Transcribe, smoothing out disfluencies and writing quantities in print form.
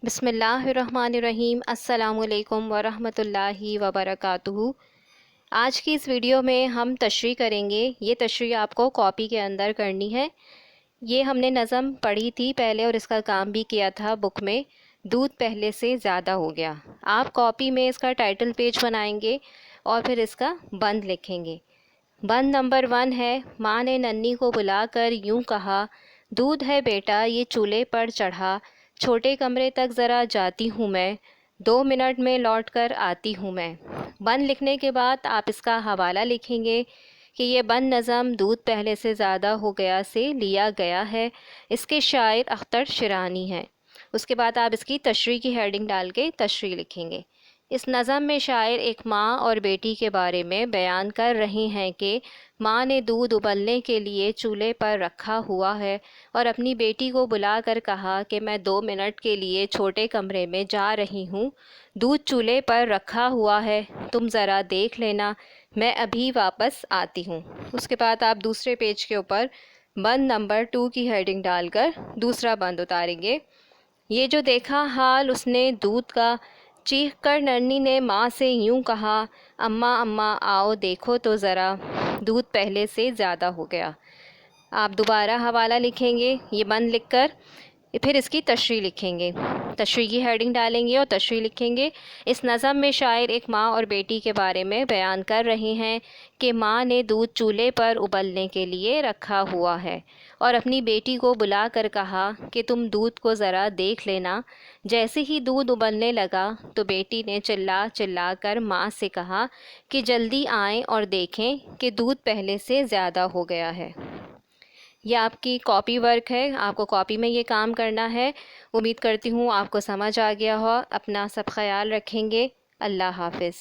بسم اللہ الرحمن الرحیم۔ السلام علیکم ورحمۃ اللہ وبرکاتہ۔ آج کی اس ویڈیو میں ہم تشریح کریں گے۔ یہ تشریح آپ کو کاپی کے اندر کرنی ہے۔ یہ ہم نے نظم پڑھی تھی پہلے اور اس کا کام بھی کیا تھا بک میں۔ دودھ پہلے سے زیادہ ہو گیا۔ آپ کاپی میں اس کا ٹائٹل پیج بنائیں گے اور پھر اس کا بند لکھیں گے۔ بند نمبر 1 ہے، ماں نے ننھی کو بلا کر یوں کہا، دودھ ہے بیٹا یہ چولہے پر چڑھا، چھوٹے کمرے تک ذرا جاتی ہوں میں، 2 منٹ میں لوٹ کر آتی ہوں میں۔ بند لکھنے کے بعد آپ اس کا حوالہ لکھیں گے کہ یہ بند نظم دودھ پہلے سے زیادہ ہو گیا سے لیا گیا ہے، اس کے شاعر اختر شیرانی ہیں۔ اس کے بعد آپ اس کی تشریح کی ہیڈنگ ڈال کے تشریح لکھیں گے۔ اس نظم میں شاعر ایک ماں اور بیٹی کے بارے میں بیان کر رہے ہیں کہ ماں نے دودھ ابلنے کے لیے چولہے پر رکھا ہوا ہے اور اپنی بیٹی کو بلا کر کہا کہ میں 2 منٹ کے لیے چھوٹے کمرے میں جا رہی ہوں، دودھ چولہے پر رکھا ہوا ہے، تم ذرا دیکھ لینا، میں ابھی واپس آتی ہوں۔ اس کے بعد آپ دوسرے پیج کے اوپر بند نمبر 2 کی ہیڈنگ ڈال کر دوسرا بند اتاریں گے۔ یہ جو دیکھا حال اس نے دودھ کا، چیخ کر ننھی نے ماں سے یوں کہا، اماں اماں آؤ دیکھو تو ذرا، دودھ پہلے سے زیادہ ہو گیا۔ آپ دوبارہ حوالہ لکھیں گے، یہ بند لکھ کر پھر اس کی تشریح لکھیں گے، تشریح کی ہیڈنگ ڈالیں گے اور تشریح لکھیں گے۔ اس نظم میں شاعر ایک ماں اور بیٹی کے بارے میں بیان کر رہے ہیں کہ ماں نے دودھ چولہے پر ابلنے کے لیے رکھا ہوا ہے اور اپنی بیٹی کو بلا کر کہا کہ تم دودھ کو ذرا دیکھ لینا۔ جیسے ہی دودھ ابلنے لگا تو بیٹی نے چلا چلا کر ماں سے کہا کہ جلدی آئیں اور دیکھیں کہ دودھ پہلے سے زیادہ ہو گیا ہے۔ یہ آپ کی کاپی ورک ہے، آپ کو کاپی میں یہ کام کرنا ہے۔ امید کرتی ہوں آپ کو سمجھ آ گیا ہو۔ اپنا سب خیال رکھیں گے۔ اللہ حافظ۔